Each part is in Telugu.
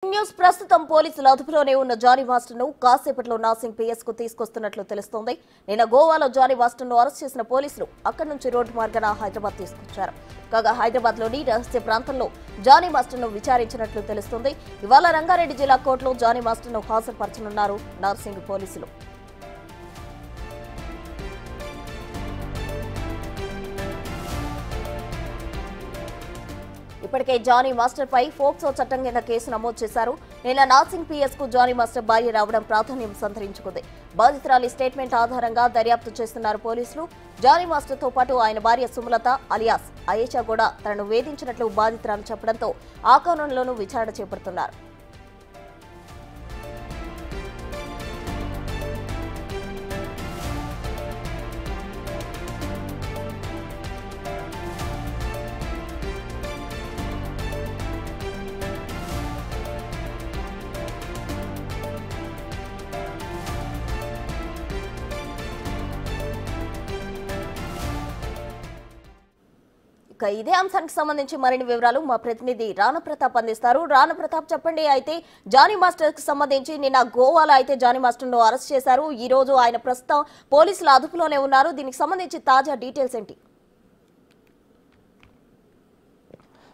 న్యూస్ ప్రస్తుతం పోలీసుల అదుపులోనే ఉన్న జానీ మాస్టర్ను కాసేపట్లో నాసింగ్ పిఎస్ కు తీసుకొస్తున్నట్లు తెలుస్తోంది. నిన్న గోవాలో జానీ మాస్టర్ను అరెస్ట్ చేసిన పోలీసులు అక్కడి నుంచి రోడ్డు మార్గాన హైదరాబాద్ తీసుకొచ్చారు. కాగా హైదరాబాద్ లోని రహస్య ప్రాంతంలో జానీ మాస్టర్ను విచారించినట్లు తెలుస్తోంది. ఇవాళ రంగారెడ్డి జిల్లా కోర్టులో జానీ మాస్టర్ను హాజరుపరచనున్నారు నార్సింగ్ పోలీసులు. ఇప్పటికే జానీ మాస్టర్ పై ఫోక్సో చట్టం కింద కేసు నమోదు చేశారు. నిన్న నార్సింగ్ పిఎస్ కు జానీ మాస్టర్ భార్య రావడం ప్రాధాన్యం సంతరించుకుంది. బాధితురాలి స్టేట్మెంట్ ఆధారంగా దర్యాప్తు చేస్తున్నారు పోలీసులు. జానీ మాస్టర్ తో పాటు ఆయన భార్య సుమలత అలియాస్ అయేషా కూడా తనను వేధించినట్లు బాధితురాలు చెప్పడంతో ఆ కోణంలోనూ విచారణ చేపడుతున్నారు. ఇదే అంశానికి సంబంధించి మరిన్ని వివరాలు మా ప్రతినిధి రాణా ప్రతాప్ అందిస్తారు. రాణా ప్రతాప్, చెప్పండి. అయితే జానీ మాస్టర్ కి సంబంధించి నిన్న గోవాలో అయితే జానీ మాస్టర్ ను అరెస్ట్ చేశారు. ఈ రోజు ఆయన ప్రస్తుతం పోలీసుల అదుపులోనే ఉన్నారు. దీనికి సంబంధించి తాజా డీటెయిల్స్ ఏంటి?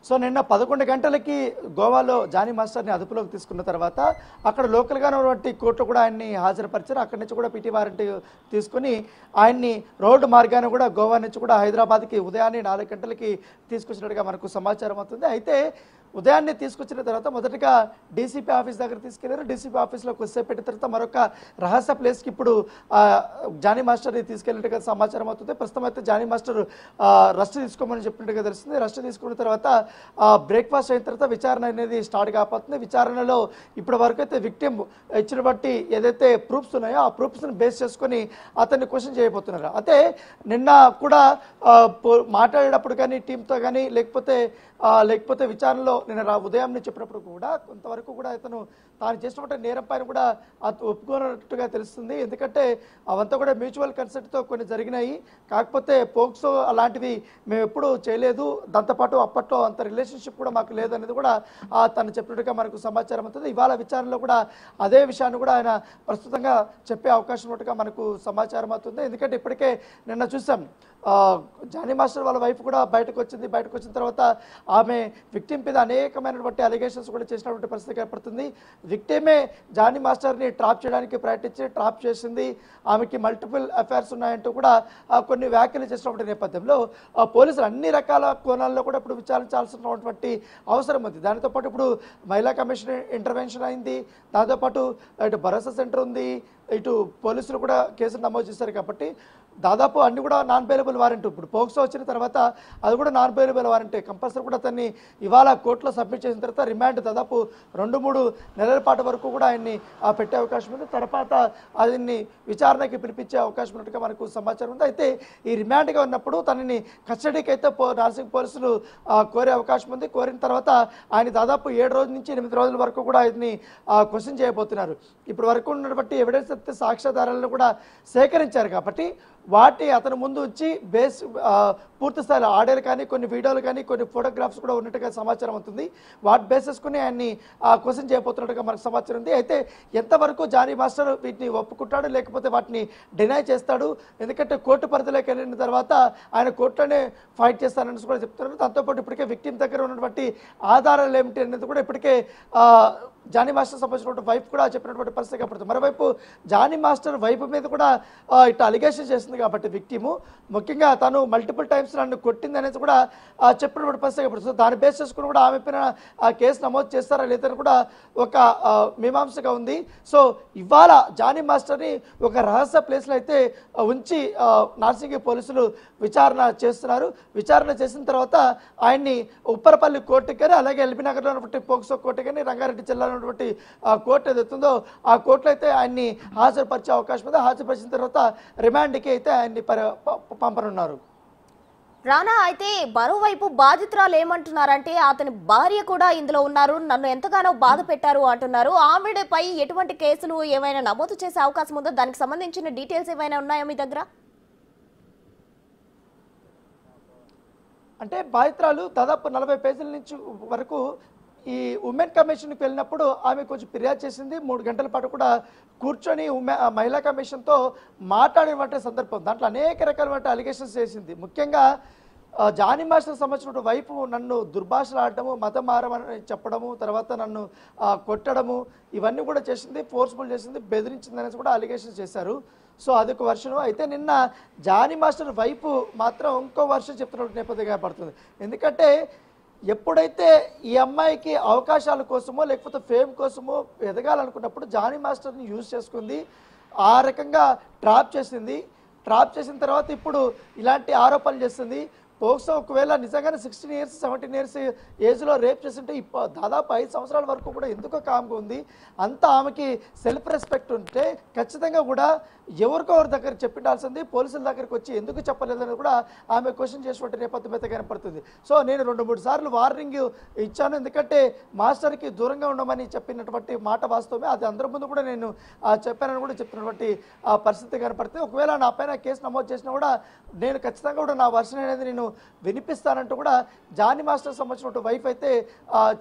సో నిన్న 11 గంటలకి గోవాలో జానీ మాస్టర్ని అదుపులోకి తీసుకున్న తర్వాత అక్కడ లోకల్గానే ఉన్నటువంటి కోర్టు కూడా ఆయన్ని హాజరుపరిచారు. అక్కడి నుంచి కూడా పిటి వారెంట్ తీసుకుని ఆయన్ని రోడ్డు మార్గాన్ని కూడా గోవా నుంచి కూడా హైదరాబాద్కి ఉదయాన్నే 4 గంటలకి తీసుకొచ్చినట్టుగా మనకు సమాచారం అవుతుంది. అయితే ఉదయాన్నే తీసుకొచ్చిన తర్వాత మొదటగా డీసీపీ ఆఫీస్ దగ్గర తీసుకెళ్లారు. డీసీపీ ఆఫీస్లో కొద్దిసేపు పెట్టిన తర్వాత మరొక రహస్య ప్లేస్కి ఇప్పుడు జానీ మాస్టర్ని తీసుకెళ్ళినట్టుగా సమాచారం అవుతుంది. ప్రస్తుతం అయితే జానీ మాస్టర్ రెస్ట్ తీసుకోమని చెప్పినట్టుగా తెలుస్తుంది. రెస్ట్ తీసుకున్న తర్వాత బ్రేక్ఫాస్ట్ అయిన తర్వాత విచారణ అనేది స్టార్ట్ కాబోతుంది. విచారణలో ఇప్పటి వరకు అయితే విక్టిమ్ ఇచ్చిన బట్టి ఏదైతే ప్రూఫ్స్ ఉన్నాయో ఆ ప్రూఫ్స్ని బేస్ చేసుకుని అతన్ని క్వశ్చన్ చేయబోతున్నారు. అయితే నిన్న కూడా మాట్లాడేటప్పుడు కానీ టీంతో కానీ లేకపోతే విచారణలో నిన్న ఉదయం నుంచి చెప్పినప్పుడు కూడా కొంతవరకు కూడా ఇతను తాను చేసినటువంటి నేరం పైన కూడా ఒప్పుకున్నట్టుగా తెలుస్తుంది. ఎందుకంటే అవంతా కూడా మ్యూచువల్ కన్సెంట్తో కొన్ని జరిగినాయి. కాకపోతే పోక్సో అలాంటివి మేము ఎప్పుడూ చేయలేదు, దాంతోపాటు అప్పట్లో అంత రిలేషన్షిప్ కూడా మాకు లేదనేది కూడా తను చెప్పినట్టుగా మనకు సమాచారం అవుతుంది. ఇవాళ విచారణలో కూడా అదే విషయాన్ని కూడా ఆయన ప్రస్తుతంగా చెప్పే అవకాశం ఉన్నట్టుగా మనకు సమాచారం అవుతుంది. ఎందుకంటే ఇప్పటికే నిన్న చూసాం జానీ మాస్టర్ వాళ్ళ వైఫ్ కూడా బయటకు వచ్చిన తర్వాత ఆమె విక్టిమ్ మీద అనేకమైనటువంటి అలిగేషన్స్ కూడా చేసినటువంటి పరిస్థితి ఏర్పడుతుంది. విక్టిమే జానీ మాస్టర్ని ట్రాప్ చేయడానికి ప్రయత్నించి ట్రాప్ చేసింది, ఆమెకి మల్టిపుల్ అఫైర్స్ ఉన్నాయంటూ కూడా కొన్ని వ్యాఖ్యలు చేసినటువంటి నేపథ్యంలో పోలీసులు అన్ని రకాల కోణాల్లో కూడా ఇప్పుడు విచారించాల్సినటువంటి అవసరం ఉంది. దానితో పాటు ఇప్పుడు మహిళా కమిషన్ ఇంటర్వెన్షన్ అయింది, దాంతోపాటు ఇటు భరోసా సెంటర్ ఉంది, ఇటు పోలీసులు కూడా కేసులు నమోదు చేశారు. కాబట్టి దాదాపు అన్ని కూడా నాన్ బెయిలబుల్ వారెంట్. ఇప్పుడు పోక్సో వచ్చిన తర్వాత అది కూడా నాన్ బెయిలబుల్ వారెంటే. కంపల్సరీ కూడా అతన్ని ఇవాళ కోర్టులో సబ్మిట్ చేసిన తర్వాత రిమాండ్ దాదాపు 2-3 నెలల పాటు వరకు కూడా ఆయన్ని పెట్టే అవకాశం ఉంది. తర్వాత ఆయన్ని విచారణకి పిలిపించే అవకాశం ఉన్నట్టుగా మనకు సమాచారం ఉంది. అయితే ఈ రిమాండ్గా ఉన్నప్పుడు తనని కస్టడీకి అయితే నార్సింగ్ పోలీసులు కోరే అవకాశం ఉంది. కోరిన తర్వాత ఆయన దాదాపు 7 రోజుల నుంచి 8 రోజుల వరకు కూడా ఆయన్ని క్వశ్చన్ చేయబోతున్నారు. ఇప్పుడు వరకు ఉన్నటువంటి ఎవిడెన్స్ అయితే సాక్ష్యాధారాలను కూడా సేకరించారు. కాబట్టి వాటి అతను ముందు వచ్చి పూర్తి స్థాయిలో ఆడియోలు కానీ కొన్ని వీడియోలు కానీ కొన్ని ఫోటోగ్రాఫ్స్ కూడా ఉన్నట్టుగా సమాచారం అవుతుంది. వాటి బేసెస్కుని ఆయన్ని క్వశ్చన్ చేయబోతున్నట్టుగా మనకు సమాచారం ఉంది. అయితే ఎంతవరకు జానీ మాస్టర్ వీటిని ఒప్పుకుంటాడు లేకపోతే వాటిని డినై చేస్తాడు, ఎందుకంటే కోర్టు పరిధిలోకి వెళ్ళిన తర్వాత ఆయన కోర్టులోనే ఫైట్ చేస్తానని కూడా చెప్తున్నారు. దాంతోపాటు ఇప్పటికే విక్టిమ్ దగ్గర ఉన్నటువంటి ఆధారాలు ఏమిటి అనేది కూడా ఇప్పటికే జానీ మాస్టర్ సంబంధించినటువంటి వైఫ్ కూడా చెప్పినటువంటి పరిస్థితి కనపడుతుంది. మరోవైపు జానీ మాస్టర్ వైఫ్ మీద కూడా ఇట్లా అలిగేషన్ చేస్తుంది కాబట్టి విక్టిము ముఖ్యంగా తను మల్టిపుల్ టైమ్స్ నన్ను కొట్టింది అనేది కూడా చెప్పినటువంటి పరిస్థితి కనపడుతుంది. దాన్ని బేస్ చేసుకుని కూడా ఆమె పైన కేసు నమోదు చేస్తారా లేదని కూడా ఒక మీమాంసగా ఉంది. సో ఇవాళ జానీ మాస్టర్ని ఒక రహస్య ప్లేస్లో అయితే ఉంచి నార్సింగ్ పోలీసులు విచారణ చేస్తున్నారు. విచారణ చేసిన తర్వాత ఆయన్ని ఉప్పరపల్లి కోర్టుకి కానీ అలాగే ఎల్బీనగర్లో ఉన్నటువంటి పోక్సో కోర్టు కానీ రంగారెడ్డి జిల్లాలో ఉన్నటువంటి కోర్టు ఏదైతుందో ఆ కోర్టులో అయితే ఆయన్ని హాజరుపరిచే అవకాశం ఉంది. హాజరుపరిచిన తర్వాత రిమాండ్కి అయితే ఆయన్ని పంపనున్నారు. రానా, అయితే మరోవైపు బాధితురాలు ఏమంటున్నారంటే అతని భార్య కూడా ఇందులో ఉన్నారు, నన్ను ఎంతగానో బాధ పెట్టారు అంటున్నారు. ఆవిడపై ఎటువంటి కేసులు ఏమైనా నమోదు చేసే అవకాశం ఉందో, దానికి సంబంధించిన డీటెయిల్స్ ఏమైనా ఉన్నాయా మీ దగ్గర? అంటే బాధితురాలు దాదాపు 40 పేజీల నుంచి వరకు ఈ ఉమెన్ కమిషన్కి వెళ్ళినప్పుడు ఆమె కొంచెం ఫిర్యాదు చేసింది. 3 గంటల పాటు కూడా కూర్చొని మహిళా కమిషన్తో మాట్లాడినటువంటి సందర్భం. దాంట్లో అనేక రకాలైన అలిగేషన్స్ చేసింది. ముఖ్యంగా జానీ మాస్టర్ సంబంధించిన వైపు నన్ను దుర్భాషలు ఆడటము, మతం మారమని చెప్పడము, తర్వాత నన్ను కొట్టడము, ఇవన్నీ కూడా చేసింది, ఫోర్స్ఫుల్ చేసింది, బెదిరించింది అనేసి కూడా అలిగేషన్స్ చేశారు. సో అదొక వర్షను. అయితే నిన్న జానీ మాస్టర్ వైపు మాత్రం ఇంకో వర్షం చెప్తున్నట్టు నేపథ్యంగా పడుతుంది. ఎందుకంటే ఎప్పుడైతే ఈ అమ్మాయికి అవకాశాల కోసమో లేకపోతే ఫేమ్ కోసమో ఎదగాలనుకున్నప్పుడు జానీ మాస్టర్ని యూజ్ చేసుకుంది, ఆ రకంగా ట్రాప్ చేసింది. ట్రాప్ చేసిన తర్వాత ఇప్పుడు ఇలాంటి ఆరోపణలు చేస్తుంది. పోక్సో ఒకవేళ నిజంగానే 16 ఇయర్స్ 17 ఇయర్స్ ఏజ్లో రేప్ చేస్తుంటే దాదాపు 5 సంవత్సరాల వరకు కూడా ఎందుకో కామ్గా ఉంది. అంత ఆమెకి సెల్ఫ్ రెస్పెక్ట్ ఉంటే ఖచ్చితంగా కూడా ఎవరికొవరి దగ్గర చెప్పిండాల్సింది, పోలీసుల దగ్గరికి వచ్చి ఎందుకు చెప్పలేదని కూడా ఆమె క్వశ్చన్ చేసినట్టు నేపథ్యం అయితే కనపడుతుంది. సో నేను 2-3 సార్లు వార్నింగ్ ఇచ్చాను, ఎందుకంటే మాస్టర్కి దూరంగా ఉండమని చెప్పినటువంటి మాట వాస్తవమే. అది అందరి ముందు కూడా నేను చెప్పానని కూడా చెప్తున్నటువంటి పరిస్థితి కనపడుతుంది. ఒకవేళ నా పైన కేసు నమోదు చేసినా కూడా నేను ఖచ్చితంగా కూడా నా వర్షన్ అనేది నేను వినిపిస్తానంటూ కూడా జానీ మాస్టర్ సంబంధించిన వైఫ్ అయితే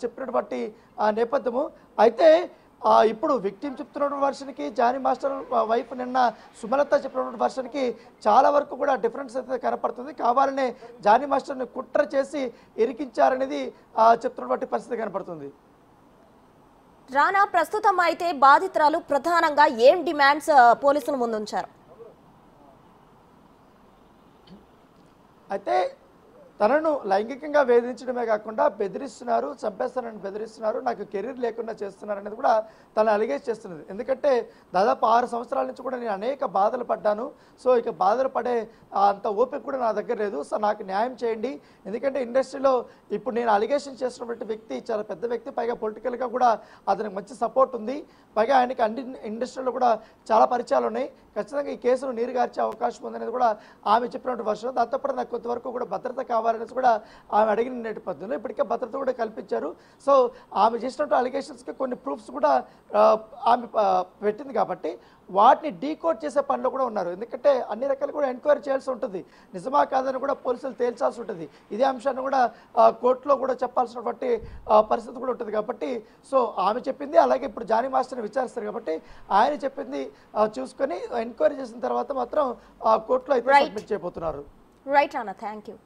చెప్పినటువంటి నేపథ్యము. అయితే ఇప్పుడు విక్టిమ్ చెప్తున్న వర్షన్కి జానీ మాస్టర్ వైఫ్ నిన్న సుమలత చెప్పినటువంటి వర్షన్కి చాలా వరకు కూడా డిఫరెన్స్ అయితే కనపడుతుంది. కావాలనే జానీ మాస్టర్ని కుట్ర చేసి ఇరికించారనేది చెప్తున్నటువంటి పరిస్థితి కనపడుతుంది. రానా, ప్రస్తుతం అయితే బాధితురాలు ప్రధానంగా ఏం డిమాండ్స్ పోలీసుల ముందుంచారు? అయితే తనను లైంగికంగా వేధించడమే కాకుండా బెదిరిస్తున్నారు, చంపేస్తానని బెదిరిస్తున్నారు, నాకు కెరీర్ లేకుండా చేస్తున్నారు అనేది కూడా తను అలిగేట్ చేస్తున్నది. ఎందుకంటే దాదాపు 6 సంవత్సరాల నుంచి కూడా నేను అనేక బాధలు పడ్డాను. సో ఇక బాధలు పడే అంత ఓపిక కూడా నా దగ్గర లేదు. సో నాకు న్యాయం చేయండి. ఎందుకంటే ఇండస్ట్రీలో ఇప్పుడు నేను అలిగేషన్ చేస్తున్నటువంటి వ్యక్తి చాలా పెద్ద వ్యక్తి, పైగా పొలిటికల్గా కూడా అతనికి మంచి సపోర్ట్ ఉంది, పైగా ఆయనకి అన్ని ఇండస్ట్రీలో కూడా చాలా పరిచయాలు ఉన్నాయి. ఖచ్చితంగా ఈ కేసును నీరుగార్చే అవకాశం ఉందనేది కూడా ఆమె చెప్పినటువంటి వర్షం. దాంతోపాటు నాకు కొంతవరకు కూడా భద్రత కావాలనేసి కూడా ఆమె అడిగిన నేపథ్యంలో ఇప్పటికే భద్రత కూడా కల్పించారు. సో ఆమె చేసినటువంటి అలిగేషన్స్కి కొన్ని ప్రూఫ్స్ కూడా ఆమె పెట్టింది కాబట్టి వాటిని డీకోడ్ చేసే పనిలో కూడా ఉన్నారు. ఎందుకంటే అన్ని రకాలు కూడా ఎంక్వైరీ చేయాల్సి ఉంటుంది, నిజమా కాదని కూడా పోలీసులు తేల్చాల్సి ఉంటుంది. ఇదే అంశాన్ని కూడా కోర్టులో కూడా చెప్పాల్సినటువంటి పరిస్థితి కూడా ఉంటుంది. కాబట్టి సో ఆమె చెప్పింది, అలాగే ఇప్పుడు జానీ మాస్టర్ని విచారిస్తారు కాబట్టి ఆయన చెప్పింది చూసుకొని ఎంక్వైరీ చేసిన తర్వాత మాత్రం కోర్టులో అయితే సబ్మిట్ చేయబోతున్నారు. Right Rana, thank you.